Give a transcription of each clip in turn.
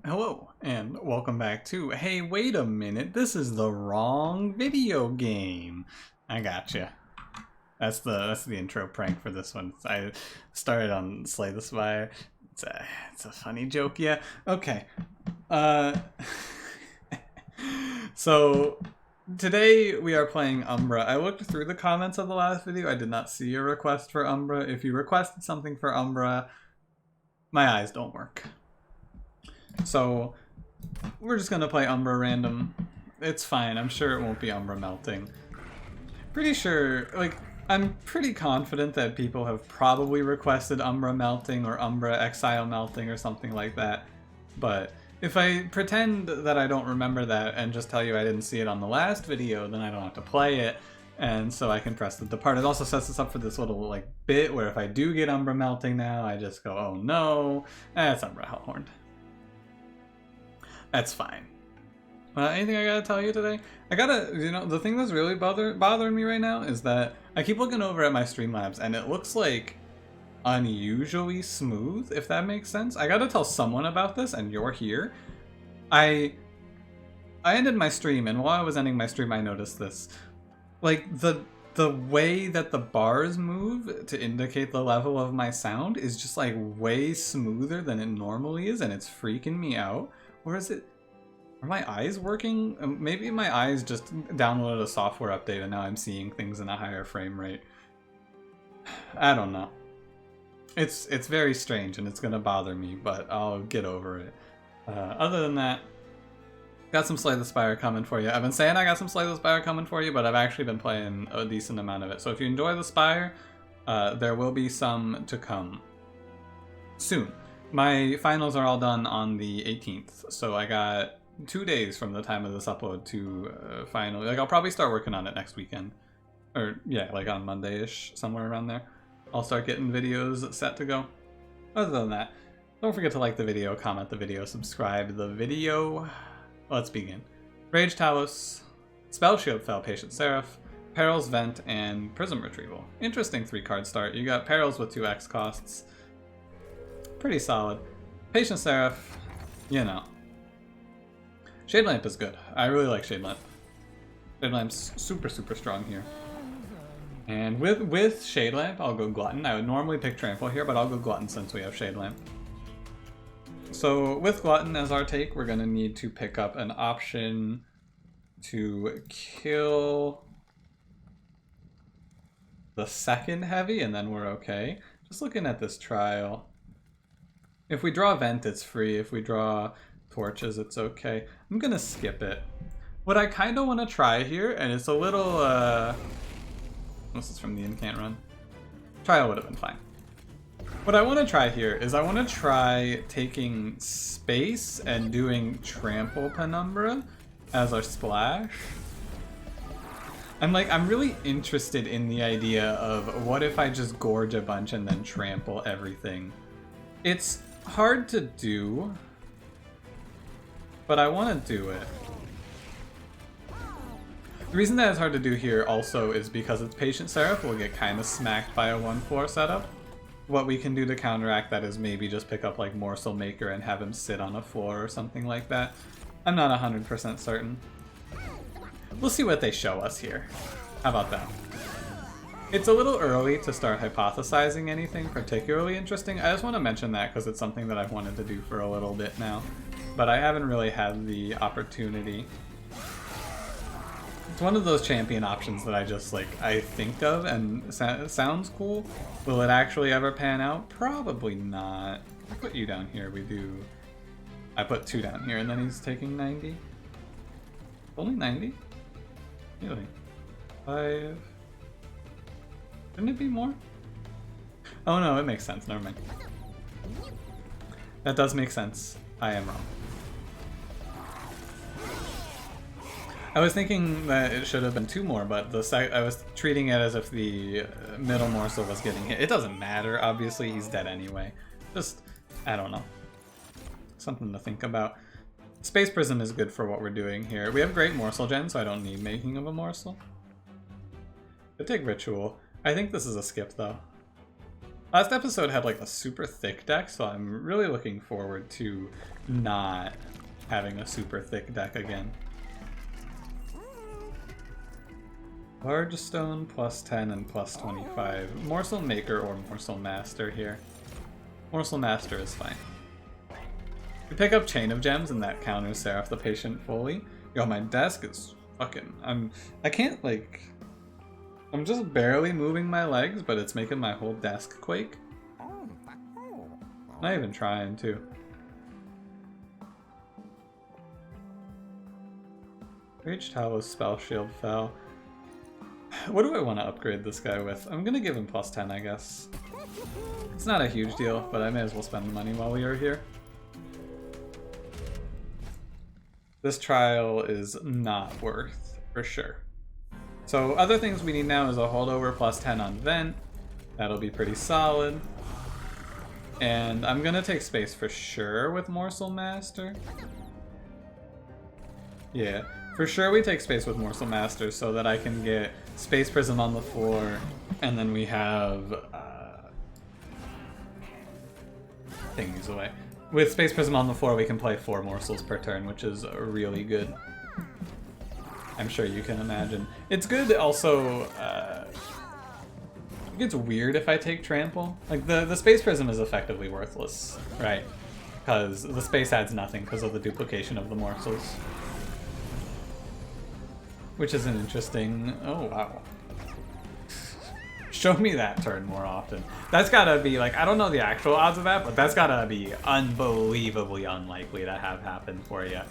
Hello, and welcome back to Hey, wait a minute, this is the wrong video game. I gotcha. That's the intro prank for this one. I started on Slay the Spire. It's a funny joke, yeah. Okay. So today we are playing Umbra. I looked through the comments of the last video. I did not see a request for Umbra. If you requested something for Umbra, my eyes don't work. So we're just gonna play Umbra random. It's fine. I'm sure it won't be Umbra melting. Pretty sure, like, I'm pretty confident that people have probably requested Umbra melting or Umbra exile melting or something like that. But if I pretend that I don't remember that and just tell you I didn't see it on the last video, then I don't have to play it. And so I can press the depart. It also sets us up for this little like bit where if I do get Umbra melting now, I just go, oh no, it's Umbra Hellhorned. That's fine. Anything I gotta tell you today? I gotta, the thing that's really bothering me right now is that I keep looking over at my Streamlabs and it looks like unusually smooth, if that makes sense. I gotta tell someone about this and you're here. I ended my stream, and while I was ending my stream I noticed this. Like, the way that the bars move to indicate the level of my sound is just like way smoother than it normally is, and it's freaking me out. Or is it... Are my eyes working? Maybe my eyes just downloaded a software update and now I'm seeing things in a higher frame rate. I don't know. It's very strange and it's gonna bother me, but I'll get over it. Other than that, got some Slay the Spire coming for you. I've been saying I got some Slay the Spire coming for you, but I've actually been playing a decent amount of it. So if you enjoy the Spire, there will be some to come soon. My finals are all done on the 18th, so I got 2 days from the time of this upload to finally. Like, I'll probably start working on it next weekend. Or, yeah, like on Monday-ish, somewhere around there. I'll start getting videos set to go. Other than that, don't forget to like the video, comment the video, subscribe to the video. Let's begin. Rage Talos, Spell Shield Fell, Patient Seraph, Perils Vent, and Prism Retrieval. Interesting 3-card start. You got Perils with 2x costs. Pretty solid. Patient Seraph, you know. Shade Lamp is good. I really like Shade Lamp. Shade Lamp's super strong here. And with Shade Lamp, I'll go Glutton. I would normally pick Trample here, but I'll go Glutton since we have Shade Lamp. So with Glutton as our take, we're gonna need to pick up an option to kill the second heavy, and then we're okay. Just looking at this trial. If we draw Vent, it's free. If we draw Torches, it's okay. I'm gonna skip it. What I kind of want to try here, and it's a little, this is from the Incant run. Trial would have been fine. What I want to try here is I want to try taking Space and doing Trample Penumbra as our splash. I'm really interested in the idea of what if I just Gorge a bunch and then trample everything. It's hard to do, but I want to do it. The reason that it's hard to do here also is because it's Patient Seraph will get kind of smacked by a 1/4 setup. What we can do to counteract that is maybe just pick up like Morsel Maker and have him sit on a floor or something like that. I'm not 100% certain. We'll see what they show us here. How about that? It's a little early to start hypothesizing anything particularly interesting. I just want to mention that because it's something that I've wanted to do for a little bit now, but I haven't really had the opportunity. It's one of those champion options that I just I think of and sounds cool. Will it actually ever pan out? Probably not. I put you down here, we do. I put 2 down here and then he's taking 90. Only 90? Really? 5. Shouldn't it be more? Oh no, it makes sense. Never mind. That does make sense. I am wrong. I was thinking that it should have been 2 more, but I was treating it as if the middle morsel was getting hit. It doesn't matter. Obviously, he's dead anyway. Just, I don't know. Something to think about. Space Prism is good for what we're doing here. We have great morsel gen, so I don't need making of a morsel. Could take Ritual. I think this is a skip, though. Last episode had like a super thick deck, so I'm really looking forward to not having a super thick deck again. Large stone plus 10 and plus 25. Morsel Maker or Morsel Master here. Morsel Master is fine. We pick up Chain of Gems and that counters Seraph the Patient fully. Yo, my desk is fucking... I can't like... I'm just barely moving my legs, but it's making my whole desk quake. Not even trying to. Rage Talos Spell Shield fell. What do I want to upgrade this guy with? I'm gonna give him plus 10, I guess. It's not a huge deal, but I may as well spend the money while we are here. This trial is not worth, for sure. So other things we need now is a holdover plus 10 on Vent. That'll be pretty solid. And I'm gonna take space for sure with Morsel Master. Yeah, for sure we take space with Morsel Master so that I can get Space Prism on the floor, and then we have thingies away. With Space Prism on the floor, we can play 4 morsels per turn, which is really good. I'm sure you can imagine. It's good also, it gets weird if I take Trample. Like, the Space Prism is effectively worthless, right? Because the space adds nothing because of the duplication of the morsels. Which is an interesting... Oh, wow. Show me that turn more often. That's gotta be, like, I don't know the actual odds of that, but that's gotta be unbelievably unlikely to have happen for you.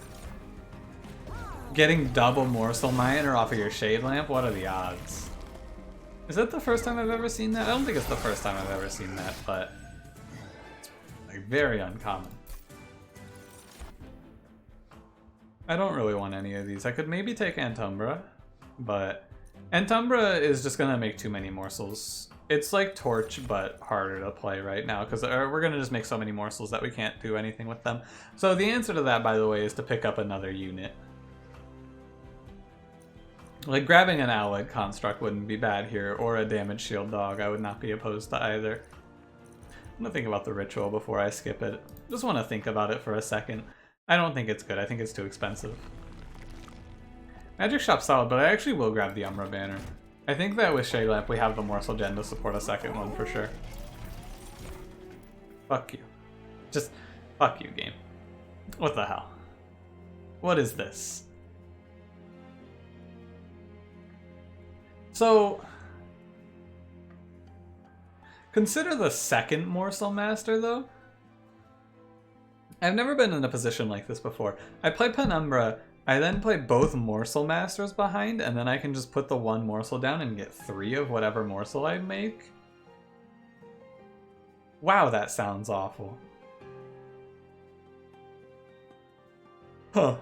Getting double Morsel Miner off of your Shade Lamp, what are the odds? Is that the first time I've ever seen that? I don't think it's the first time I've ever seen that, but it's like very uncommon. I don't really want any of these. I could maybe take Umbra, but Umbra is just gonna make too many morsels. It's like Torch, but harder to play right now, because we're gonna just make so many morsels that we can't do anything with them. So the answer to that, by the way, is to pick up another unit. Like, grabbing an Allied Construct wouldn't be bad here, or a Damage Shield Dog. I would not be opposed to either. I'm gonna think about the ritual before I skip it. Just want to think about it for a second. I don't think it's good. I think it's too expensive. Magic Shop's solid, but I actually will grab the Umbra banner. I think that with Shade Lamp we have the Morsel Gen to support a second one for sure. Fuck you. Just fuck you, game. What the hell? What is this? So, consider the second Morsel Master though. I've never been in a position like this before. I play Penumbra, I then play both Morsel Masters behind, and then I can just put the one morsel down and get 3 of whatever morsel I make. Wow, that sounds awful. Huh.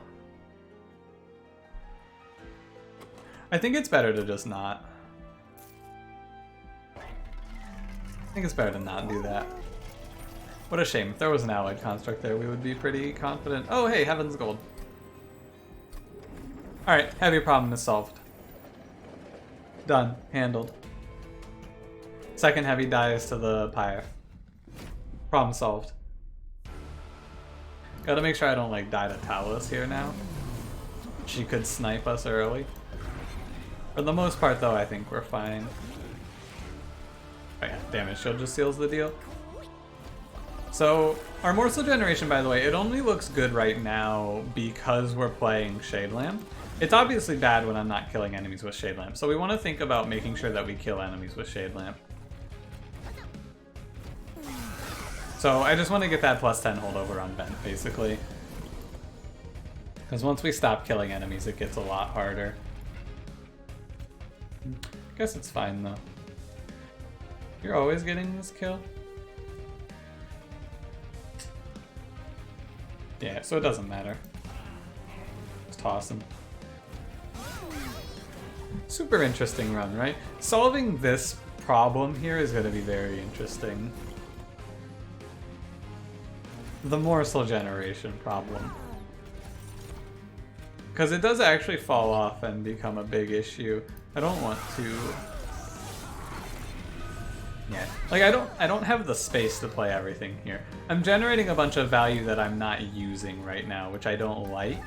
I think it's better to just not. I think it's better to not do that. What a shame. If there was an Allied Construct there, we would be pretty confident. Oh, hey, Heaven's Gold. Alright, heavy problem is solved. Done. Handled. Second heavy dies to the Pyre. Problem solved. Gotta make sure I don't, like, die to Talos here now. She could snipe us early. For the most part, though, I think we're fine. Oh yeah, Damage Shield just seals the deal. So, our Morsel Generation, by the way, it only looks good right now because we're playing Shade Lamp. It's obviously bad when I'm not killing enemies with Shade Lamp, so we want to think about making sure that we kill enemies with Shade Lamp. So, I just want to get that plus 10 holdover on Vent, basically. Because once we stop killing enemies, it gets a lot harder. I guess it's fine, though. You're always getting this kill? Yeah, so it doesn't matter. Just toss him. Super interesting run, right? Solving this problem here is going to be very interesting. The Morsel Generation problem. Because it does actually fall off and become a big issue. I don't want to Yeah, like I don't have the space to play everything here. I'm generating a bunch of value that I'm not using right now, which I don't like.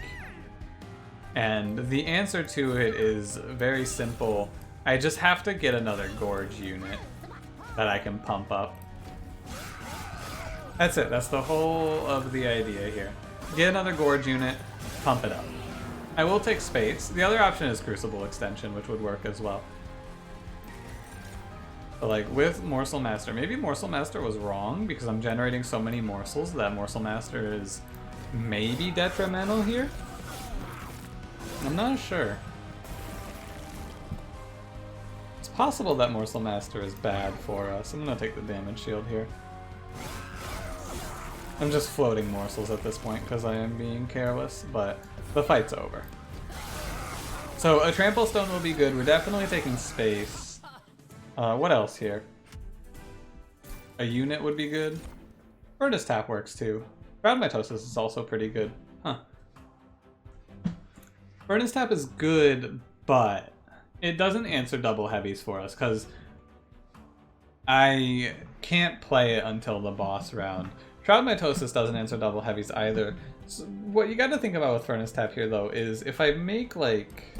And the answer to it is very simple. I just have to get another Gorge unit that I can pump up. That's it. That's the whole of the idea here. Get another Gorge unit, pump it up. I will take space. The other option is Crucible Extension, which would work as well. But like with Morsel Master, maybe Morsel Master was wrong because I'm generating so many morsels that Morsel Master is maybe detrimental here. I'm not sure. It's possible that Morsel Master is bad for us. I'm gonna take the damage shield here. I'm just floating morsels at this point because I am being careless, but the fight's over. So a Trample Stone will be good. We're definitely taking space. What else here? A unit would be good. Furnace Tap works too. Proud Mitosis is also pretty good. Huh. Furnace Tap is good, but it doesn't answer double heavies for us because I can't play it until the boss round. Shroud Mitosis doesn't answer double heavies either. So what you got to think about with Furnace Tap here, though, is if I make, like...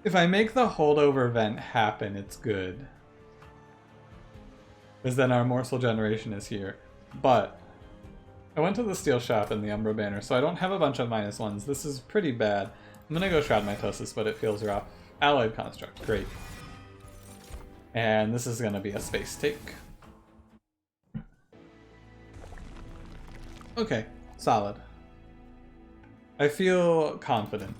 If I make the holdover event happen, it's good. Because then our morsel generation is here. But I went to the steel shop in the Umbra banner, so I don't have a bunch of -1s. This is pretty bad. I'm going to go Shroud Mitosis, but it feels rough. Alloyed Construct, great. And this is going to be a space take. Okay, solid. I feel confident.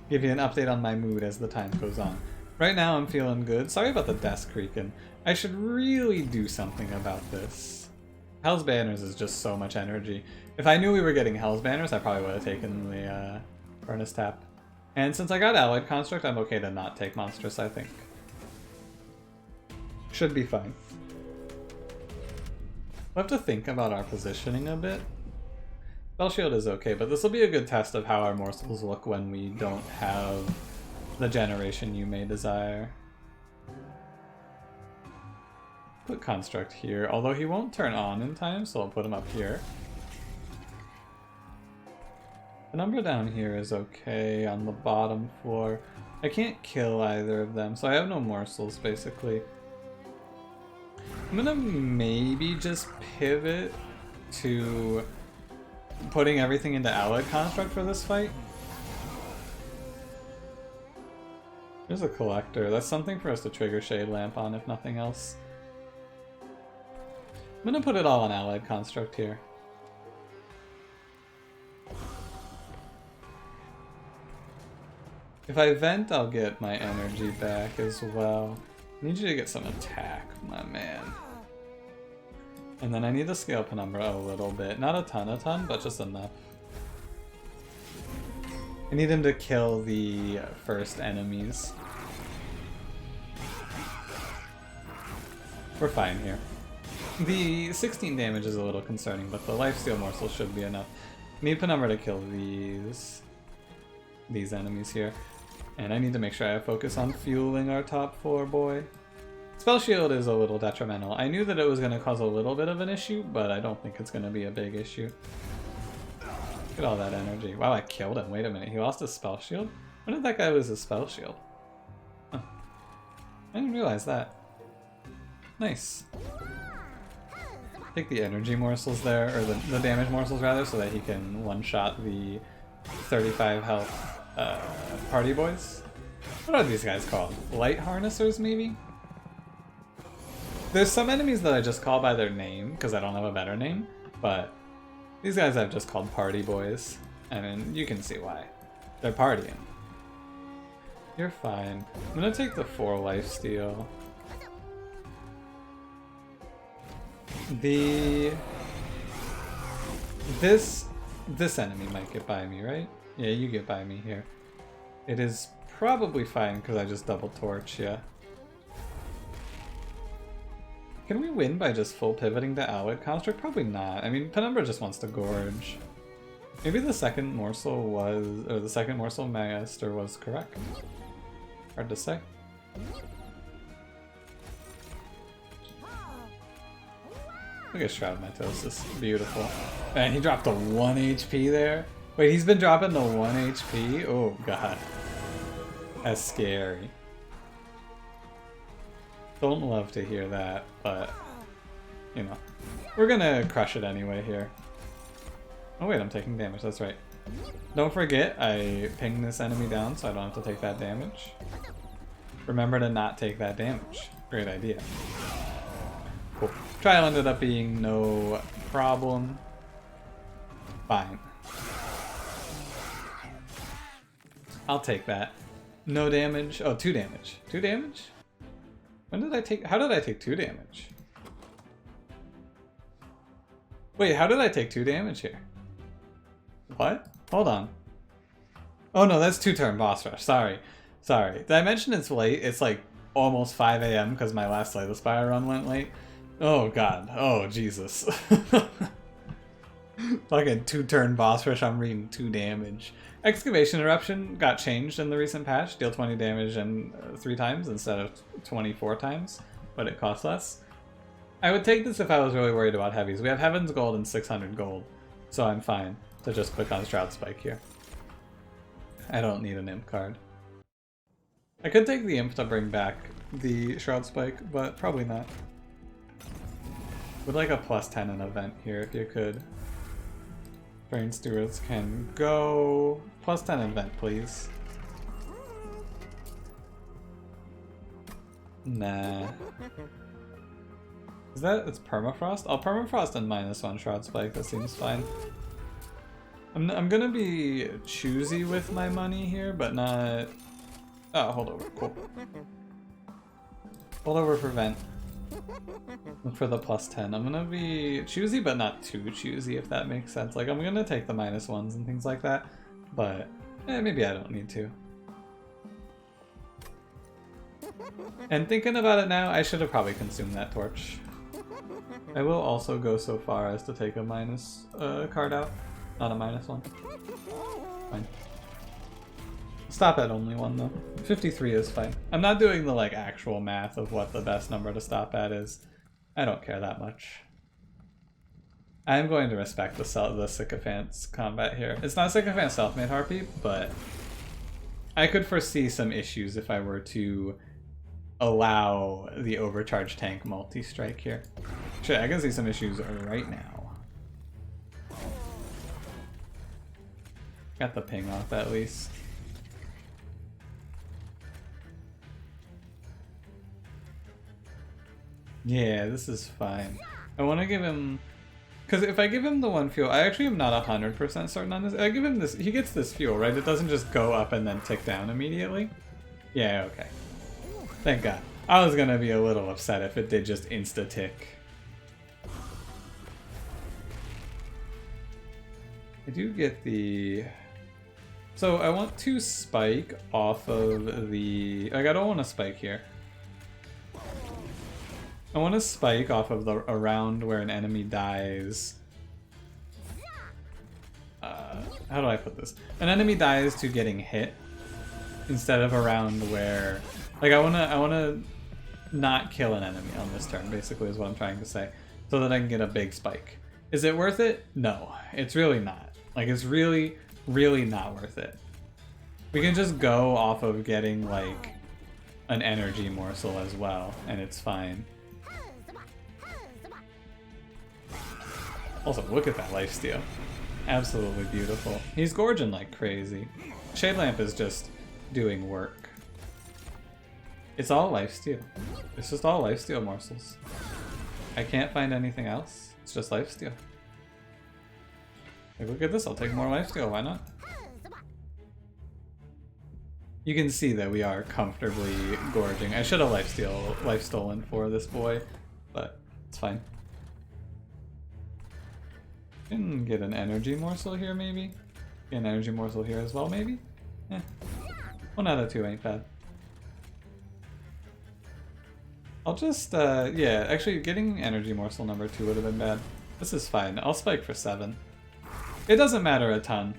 Give you an update on my mood as the time goes on. Right now I'm feeling good. Sorry about the desk creaking. I should really do something about this. Hell's Banners is just so much energy. If I knew we were getting Hell's Banners, I probably would have taken the Furnace Tap. And since I got Alloyed Construct, I'm okay to not take Monstrous, I think. Should be fine. We'll have to think about our positioning a bit. Spell Shield is okay, but this will be a good test of how our morsels look when we don't have the generation you may desire. Put Construct here, although he won't turn on in time, so I'll put him up here. The number down here is okay on the bottom floor. I can't kill either of them, so I have no morsels, basically. I'm gonna maybe just pivot to putting everything into Alloyed Construct for this fight. There's a Collector. That's something for us to trigger Shade Lamp on, if nothing else. I'm gonna put it all on Alloyed Construct here. If I vent, I'll get my energy back as well. I need you to get some attack, my man. And then I need to scale Penumbra a little bit. Not a ton, but just enough. I need him to kill the first enemies. We're fine here. The 16 damage is a little concerning, but the lifesteal morsel should be enough. Need Penumbra to kill these enemies here. And I need to make sure I focus on fueling our top 4 boy. Spell Shield is a little detrimental. I knew that it was going to cause a little bit of an issue, but I don't think it's going to be a big issue. Look at all that energy. Wow, I killed him. Wait a minute. He lost his Spell Shield? When did that guy lose his Spell Shield? Huh. I didn't realize that. Nice. Take the energy morsels there, or the damage morsels rather, so that he can one-shot the 35 health party boys. What are these guys called? Light harnessers, maybe? There's some enemies that I just call by their name, because I don't have a better name, but these guys I've just called party boys. I mean, you can see why. They're partying. You're fine. I'm gonna take the 4 lifesteal. This enemy might get by me, right? Yeah, you get by me here. It is probably fine because I just double torch, yeah. Can we win by just full pivoting to Alloyed Construct? Probably not. I mean, Penumbra just wants to Gorge. Maybe the second morsel was, or the second morsel master was correct. Hard to say. Look at Shroud Mitosis. Beautiful. Man, he dropped a 1 HP there. Wait, he's been dropping the 1 HP? Oh, God. That's scary. Don't love to hear that, but, you know. We're gonna crush it anyway here. Oh, wait, I'm taking damage. That's right. Don't forget, I ping this enemy down so I don't have to take that damage. Remember to not take that damage. Great idea. Cool. Trial ended up being no problem. Fine. I'll take that. No damage. Oh, 2 damage. 2 damage? When did I take... How did I take 2 damage? Wait, how did I take 2 damage here? What? Hold on. Oh no, that's 2-turn boss rush. Sorry. Sorry. Did I mention it's late? It's like almost 5 AM because my last Slay the Spire run went late. Oh god. Oh Jesus. Fucking 2-turn boss rush, I'm reading 2 damage. Excavation Eruption got changed in the recent patch. Deal 20 damage and 3 times instead of 24 times, but it costs less. I would take this if I was really worried about heavies. We have Heaven's Gold and 600 gold, so I'm fine to just click on Shroud Spike here. I don't need an Imp card. I could take the Imp to bring back the Shroud Spike, but probably not. Would like a +10 in event here if you could. Brain Stewards can go. +10 event, please. Nah. Is that, it's permafrost? I'll permafrost and -1 Shroud Spike, that seems fine. I'm gonna be choosy with my money here, but not... Oh, hold over, cool. Hold over for vent. For the +10. I'm gonna be choosy, but not too choosy, if that makes sense. Like, I'm gonna take the -1s and things like that, but maybe I don't need to. And thinking about it now, I should have probably consumed that torch. I will also go so far as to take a minus card out, not a -1. Fine. Stop at only 1 though. 53 is fine. I'm not doing the like actual math of what the best number to stop at is. I don't care that much. I'm going to respect the Sycophant's combat here. It's not Sycophant self-made Harpy, but I could foresee some issues if I were to allow the overcharged tank multi-strike here. Shit, I can see some issues right now. Got the ping off at least. Yeah, this is fine. I want to give him... Because if I give him the 1 fuel, I actually am not 100% certain on this. I give him this... He gets this fuel, right? It doesn't just go up and then tick down immediately? Yeah, okay. Thank God. I was gonna be a little upset if it did just insta-tick. I do get the... So I want to spike off of the... Like, I don't want to spike here. I want to spike off of the around where an enemy dies. How do I put this? An enemy dies to getting hit instead of around where... Like, I wanna not kill an enemy on this turn, basically, is what I'm trying to say. So that I can get a big spike. Is it worth it? No, it's really not. Like, it's really, really not worth it. We can just go off of getting, like, an energy morsel as well, and it's fine. Also, look at that lifesteal. Absolutely beautiful. He's gorging like crazy. Shade Lamp is just doing work. It's all lifesteal. It's just all lifesteal morsels. I can't find anything else. It's just lifesteal. Like, look at this, I'll take more lifesteal, why not? You can see that we are comfortably gorging. I should have life stolen for this boy, but it's fine. Can get an energy morsel here, maybe? Get an energy morsel here as well, maybe? Eh. 1 out of 2 ain't bad. I'll just, yeah, actually getting energy morsel number 2 would have been bad. This is fine. I'll spike for 7. It doesn't matter a ton.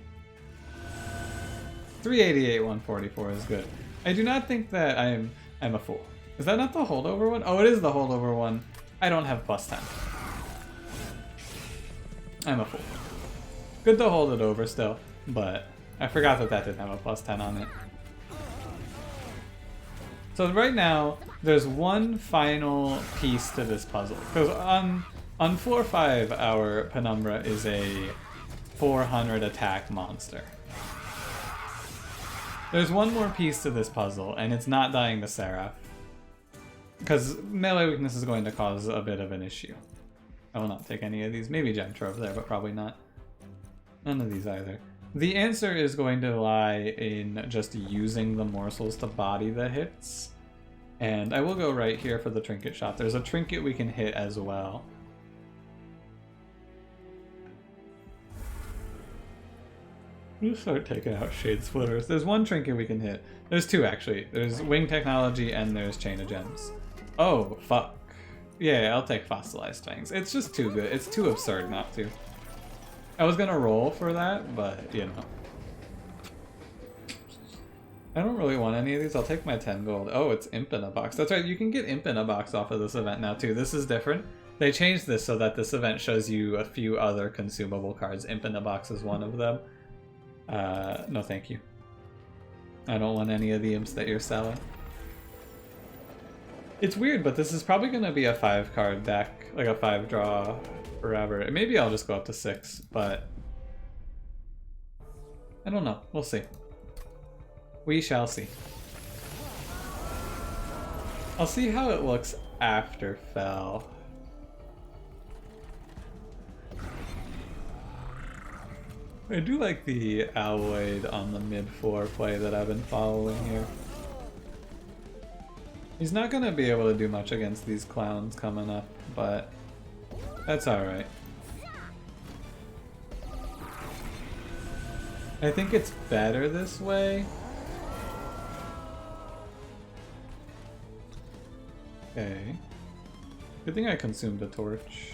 388, 144 is good. I do not think that I'm a fool. Is that not the holdover one? Oh, it is the holdover one. I don't have +10. I'm a fool. Good to hold it over still, but I forgot that that didn't have a +10 on it. So right now, there's one final piece to this puzzle. Because on floor 5, our Penumbra is a 400 attack monster. There's one more piece to this puzzle, and it's not dying to Seraph. Because melee weakness is going to cause a bit of an issue. I will not take any of these. Maybe Gem Trove there, but probably not. None of these either. The answer is going to lie in just using the morsels to body the hits. And I will go right here for the trinket shot. There's a trinket we can hit as well. We'll start taking out Shade Splitters. There's one trinket we can hit. There's two, actually. There's Wing Technology and there's Chain of Gems. Oh, fuck. Yeah, I'll take Fossilized Fangs. It's just too good. It's too absurd not to. I was gonna roll for that, but, you know. I don't really want any of these. I'll take my 10 gold. Oh, it's Imp in a Box. That's right, you can get Imp in a Box off of this event now, too. This is different. They changed this so that this event shows you a few other consumable cards. Imp in a Box is one of them. No thank you. I don't want any of the imps that you're selling. It's weird, but this is probably going to be a 5 card deck, like a 5 draw forever. Maybe I'll just go up to 6, but I don't know. We'll see. We shall see. I'll see how it looks after Fell. I do like the Alloyd on the mid-floor play that I've been following here. He's not going to be able to do much against these clowns coming up, but that's alright. I think it's better this way. Okay. Good thing I consumed a torch.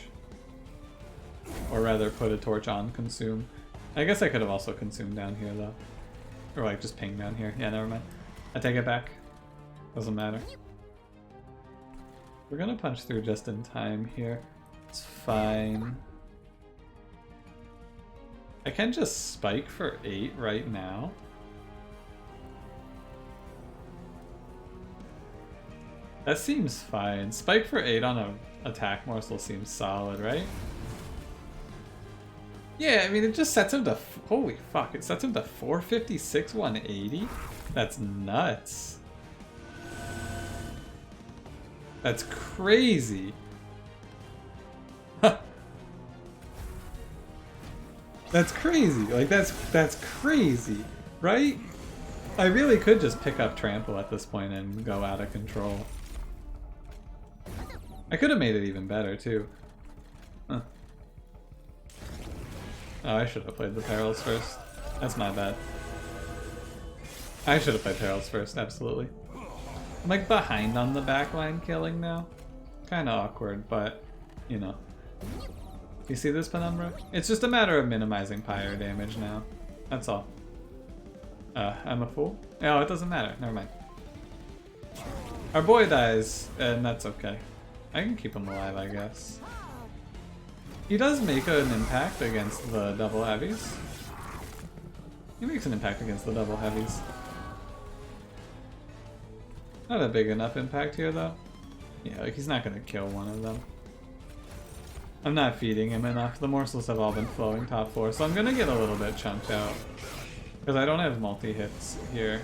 Or rather, put a torch on consume. I guess I could have also consumed down here, though. Or, like, just ping down here. Yeah, never mind. I take it back. Doesn't matter. We're gonna punch through just in time here. It's fine. I can just spike for 8 right now. That seems fine. Spike for 8 on an attack morsel seems solid, right? Yeah, I mean, it just sets him to... Holy fuck, it sets him to 456, 180? That's nuts. That's crazy. That's crazy. Like, that's crazy, right? I really could just pick up Trample at this point and go out of control. I could have made it even better, too. Huh. Oh, I should have played the Perils first. That's my bad. I should have played Perils first, absolutely. I'm like behind on the backline killing now. Kinda awkward, but, you know. You see this, Penumbra? It's just a matter of minimizing pyre damage now. That's all. I'm a fool? Oh, it doesn't matter. Never mind. Our boy dies, and that's okay. I can keep him alive, I guess. He does make an impact against the double heavies. He makes an impact against the double heavies. Not a big enough impact here, though. Yeah, like he's not gonna kill one of them. I'm not feeding him enough. The morsels have all been flowing top 4, so I'm gonna get a little bit chunked out. Because I don't have multi-hits here.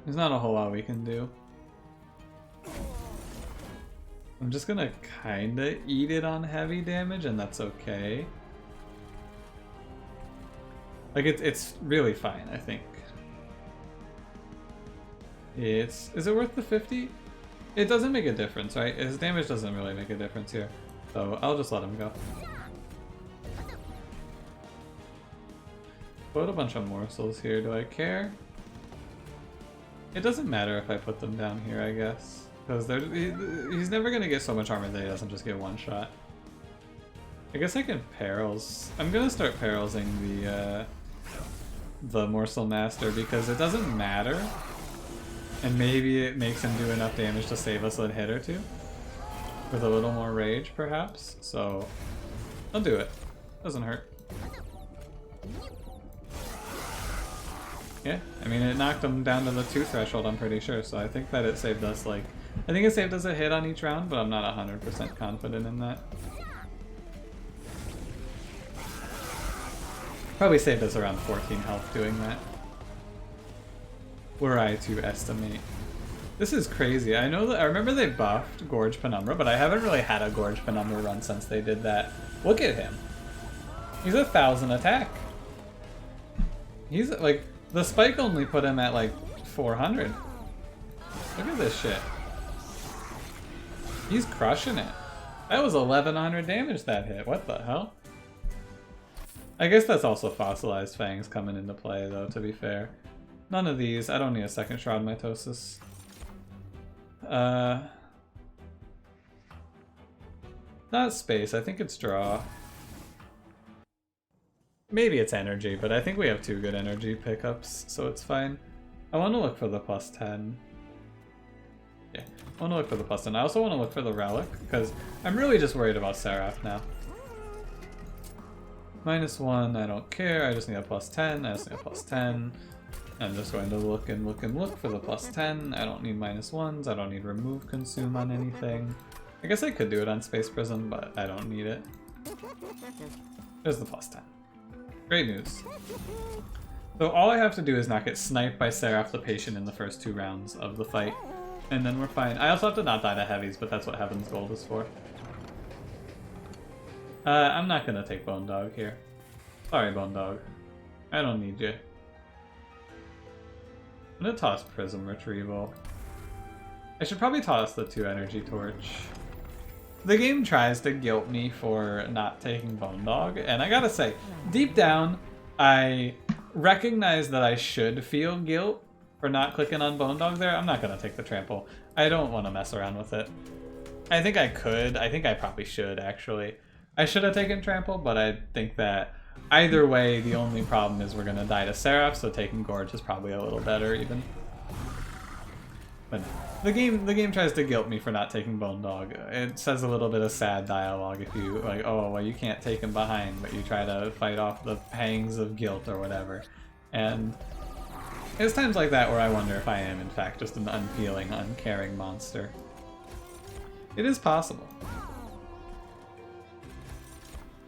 There's not a whole lot we can do. I'm just gonna kinda eat it on heavy damage, and that's okay. Like, it's really fine, I think. Is it worth the 50? It doesn't make a difference, right? His damage doesn't really make a difference here. So I'll just let him go. Put a bunch of morsels here, do I care? It doesn't matter if I put them down here, I guess. Because he's never going to get so much armor that he doesn't just get one shot. I guess I can Perils. I'm going to start Perilsing the Morsel Master because it doesn't matter. And maybe it makes him do enough damage to save us a hit or two. With a little more rage, perhaps. So, I'll do it. Doesn't hurt. Yeah, I mean, it knocked him down to the 2 threshold, I'm pretty sure. So I think that it saved us, like... I think it saved us a hit on each round, but I'm not 100% confident in that. Probably saved us around 14 health doing that. Were I to estimate. This is crazy. I know that I remember they buffed Gorge Penumbra, but I haven't really had a Gorge Penumbra run since they did that. Look at him. He's 1,000 attack. He's like, the spike only put him at like 400. Look at this shit. He's crushing it. That was 1,100 damage that hit. What the hell? I guess that's also fossilized fangs coming into play though, to be fair. None of these. I don't need a second shroud mitosis. Not space. I think it's draw. Maybe it's energy, but I think we have 2 good energy pickups, so it's fine. I want to look for the +10. Yeah, I want to look for the +10. I also want to look for the relic, because I'm really just worried about Seraph now. -1, I don't care. I just need a +10. I just need a +10. I'm just going to look and look and look for the +10. I don't need -1s. I don't need remove consume on anything. I guess I could do it on Space Prism, but I don't need it. There's the +10. Great news. So all I have to do is not get sniped by Seraph the Patient in the first 2 rounds of the fight, and then we're fine. I also have to not die to heavies, but that's what Heaven's Gold is for. I'm not gonna take Bone Dog here. Sorry, Bone Dog. I don't need you. I'm gonna toss Prism Retrieval. I should probably toss the 2 Energy Torch. The game tries to guilt me for not taking Bone Dog, and I gotta say, deep down, I recognize that I should feel guilt for not clicking on Bone Dog there. I'm not gonna take the trample. I don't want to mess around with it. I think I could. I think I probably should, actually. I should have taken trample, but I think that either way, the only problem is we're gonna die to Seraph, so taking Gorge is probably a little better, even. But the game tries to guilt me for not taking Bone Dog. It says a little bit of sad dialogue if you, like, oh, well, you can't take him behind, but you try to fight off the pangs of guilt or whatever. And it's times like that where I wonder if I am, in fact, just an unfeeling, uncaring monster. It is possible.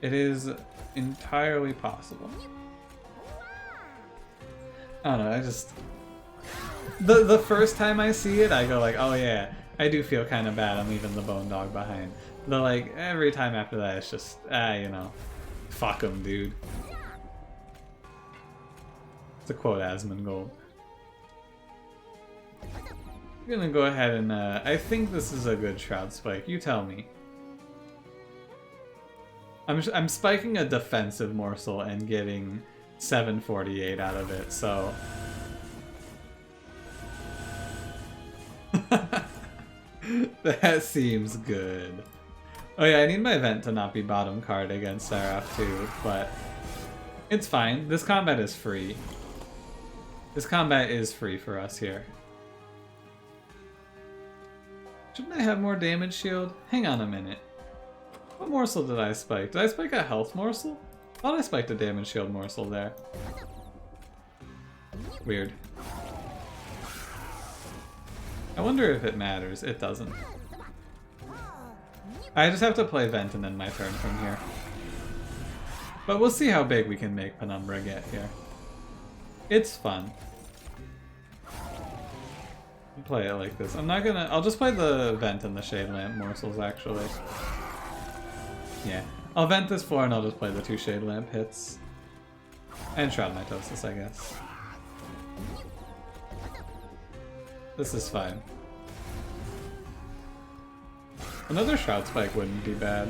It is entirely possible. I don't know, I just... The first time I see it, I go like, oh yeah, I do feel kind of bad I'm leaving the Bone Dog behind. But like, every time after that, it's just, you know, fuck him, dude. To quote Asmongold. I'm gonna go ahead and, I think this is a good Shroud Spike, you tell me. I'm spiking a defensive morsel and getting 748 out of it, so... That seems good. Oh yeah, I need my event to not be bottom card against Seraph too, but it's fine. This combat is free. This combat is free for us here. Shouldn't I have more damage shield? Hang on a minute. What morsel did I spike? Did I spike a health morsel? I thought I spiked a damage shield morsel there. Weird. I wonder if it matters. It doesn't. I just have to play Vent and then my turn from here. But we'll see how big we can make Penumbra get here. It's fun. I'll play it like this. I'm not gonna... I'll just play the Vent and the Shade Lamp morsels, actually. Yeah. I'll Vent this 4 and I'll just play the 2 Shade Lamp hits. And Shroud Mitosis, I guess. This is fine. Another Shroud Spike wouldn't be bad.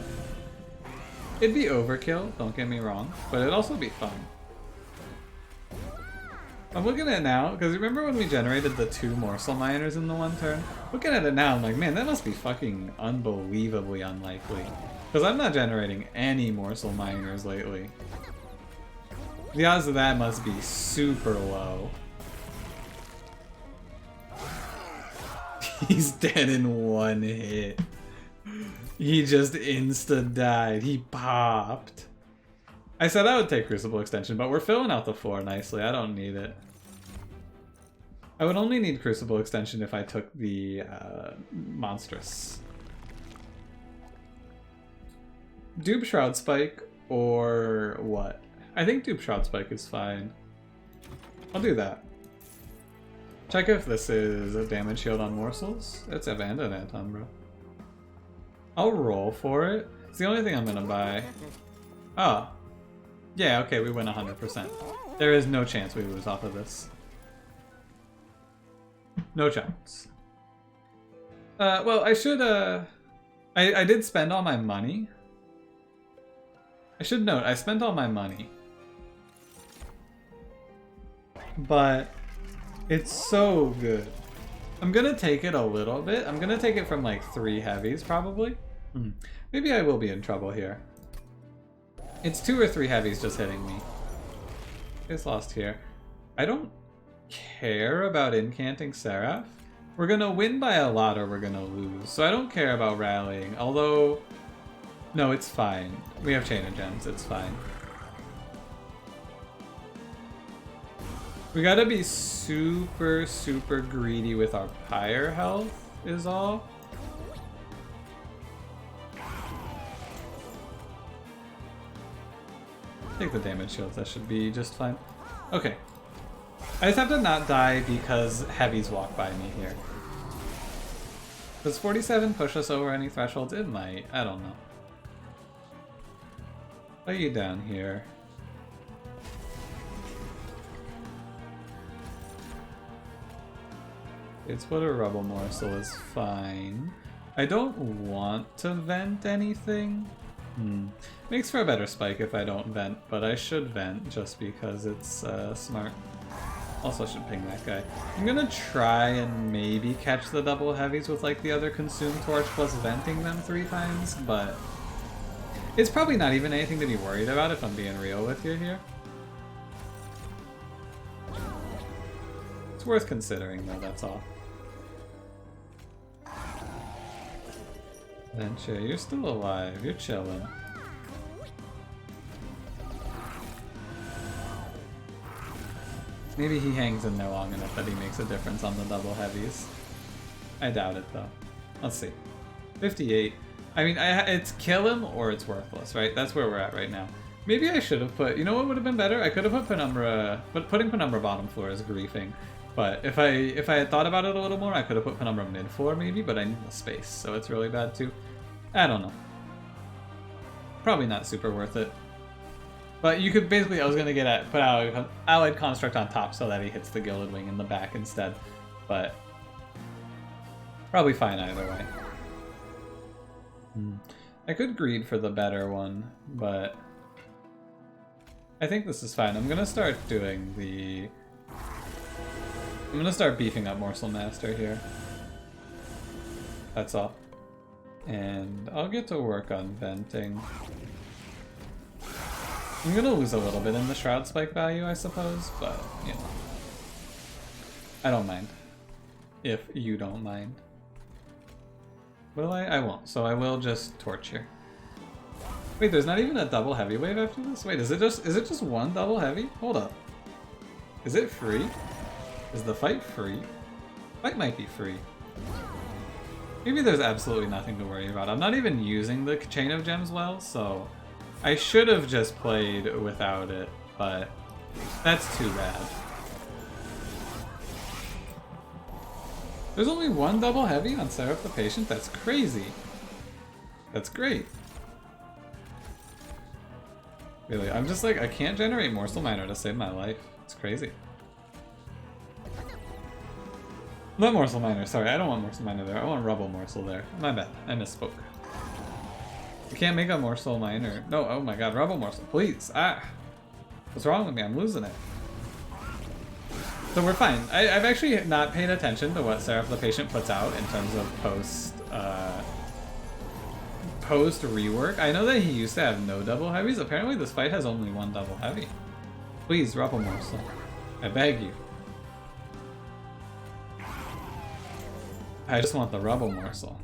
It'd be overkill, don't get me wrong, but it'd also be fun. I'm looking at it now, because remember when we generated the 2 Morsel Miners in the 1 turn? Looking at it now, I'm like, man, that must be fucking unbelievably unlikely. Because I'm not generating any Morsel Miners lately. The odds of that must be super low. He's dead in one hit. He just insta-died. He popped. I said I would take Crucible Extension, but we're filling out the 4 nicely. I don't need it. I would only need Crucible Extension if I took the Monstrous. Dupe Shroud Spike or what? I think Dupe Shroud Spike is fine. I'll do that. Check if this is a damage shield on morsels. It's Abandon at Umbra. I'll roll for it. It's the only thing I'm gonna buy. Oh. Yeah, okay, we win 100%. There is no chance we lose off of this. No chance. Well, I should, I did spend all my money. I should note, I spent all my money. But it's so good. I'm gonna take it a little bit. I'm gonna take it from like 3 heavies, probably. Maybe I will be in trouble here. It's 2 or 3 heavies just hitting me. It's lost here. I don't care about incanting Seraph. We're gonna win by a lot or we're gonna lose. So I don't care about rallying. Although, no, it's fine. We have Chain of Gems, it's fine. We gotta be super, super greedy with our Pyre health, is all. Take the damage shields, that should be just fine. Okay. I just have to not die because heavies walk by me here. Does 47 push us over any thresholds? It might, I don't know. Lay you down here. It's what a Rubble Morsel is fine. I don't want to vent anything. Makes for a better spike if I don't vent, but I should vent just because it's smart. Also should ping that guy. I'm gonna try and maybe catch the double heavies with like the other Consume Torch plus venting them 3 times, but it's probably not even anything to be worried about if I'm being real with you here. It's worth considering though, that's all. Venture, you're still alive, you're chilling. Maybe he hangs in there long enough that he makes a difference on the double heavies. I doubt it though. Let's see. 58. I mean, it's kill him or it's worthless, right? That's where we're at right now. Maybe I should have put, you know what would have been better? I could have put Penumbra, but putting Penumbra bottom floor is griefing. But if I had thought about it a little more, I could have put Penumbra mid floor maybe, but I need the space, so it's really bad too. I don't know. Probably not super worth it. But you could basically, I was going to get at, put Allied Construct on top so that he hits the Gilded Wing in the back instead. But probably fine either way. I could greed for the better one, but I think this is fine. I'm going to start doing the... I'm going to start beefing up Morsel Master here. That's all. And I'll get to work on venting. I'm gonna lose a little bit in the Shroud Spike value, I suppose, but, you know. I don't mind. If you don't mind. Will I? I won't, so I will just torture. Wait, there's not even a double heavy wave after this? Wait, is it just one double heavy? Hold up. Is it free? Is the fight free? Fight might be free. Maybe there's absolutely nothing to worry about. I'm not even using the Chain of Gems well, so I should have just played without it, but that's too bad. There's only one double heavy on Seraph the Patient? That's crazy. That's great. Really, I'm just like, I can't generate Morsel Miner to save my life. It's crazy. Not Morsel Miner, sorry, I don't want Morsel Miner there. I want Rubble Morsel there. My bad, I misspoke. I can't make a Morsel Miner. No, oh my god, Rubble Morsel, please. Ah! What's wrong with me? I'm losing it. So we're fine. I've actually not paid attention to what Seraph the Patient puts out in terms of post rework. I know that he used to have no double heavies. Apparently this fight has only one double heavy. Please, Rubble Morsel. I beg you. I just want the Rubble Morsel.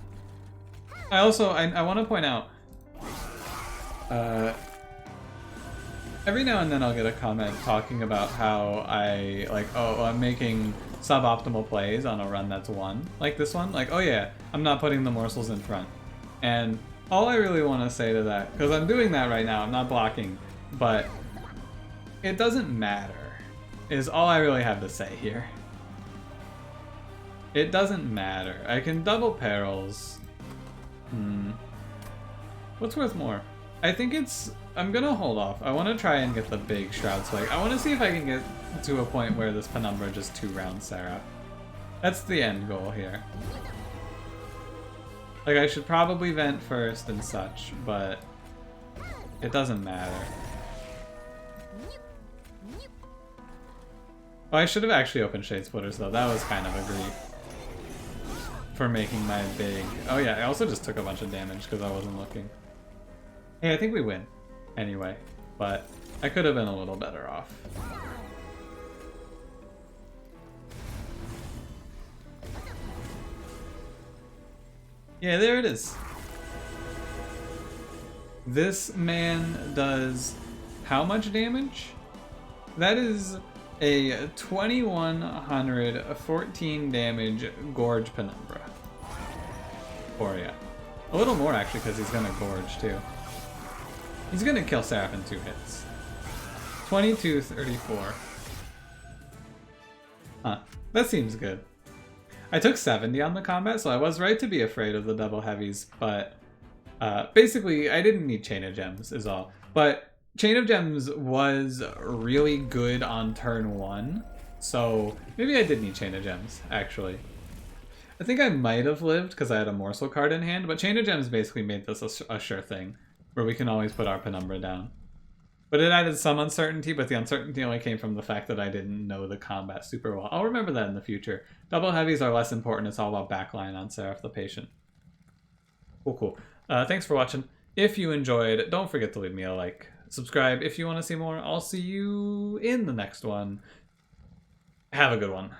I also, I want to point out, every now and then I'll get a comment talking about how I, like, oh, I'm making suboptimal plays on a run that's won. Like this one. Like, oh yeah, I'm not putting the morsels in front. And all I really want to say to that, because I'm doing that right now, I'm not blocking, but it doesn't matter, is all I really have to say here. It doesn't matter. I can double perils. What's worth more? I think it's... I'm gonna hold off. I want to try and get the big Shroud Spike. I want to see if I can get to a point where this Penumbra just 2-round Seraph. That's the end goal here. Like, I should probably vent first and such, but it doesn't matter. Oh, I should have actually opened Shade Splitters though. That was kind of a grief for making my big... Oh yeah, I also just took a bunch of damage because I wasn't looking. Hey, I think we win. Anyway, but I could have been a little better off. Yeah, there it is. This man does how much damage? That is a 2114 damage Gorge Penumbra. Or yeah. A little more actually because he's gonna Gorge too. He's gonna kill Seraph in 2 hits. 2234. Huh. That seems good. I took 70 on the combat, so I was right to be afraid of the double heavies, but basically I didn't need Chain of Gems is all. But Chain of Gems was really good on turn 1, so maybe I did need Chain of Gems, actually. I think I might have lived because I had a Morsel card in hand, but Chain of Gems basically made this a sure thing, where we can always put our Penumbra down. But it added some uncertainty, but the uncertainty only came from the fact that I didn't know the combat super well. I'll remember that in the future. Double heavies are less important, it's all about backline on Seraph the Patient. Cool. Thanks for watching. If you enjoyed, don't forget to leave me a like. Subscribe if you want to see more. I'll see you in the next one. Have a good one.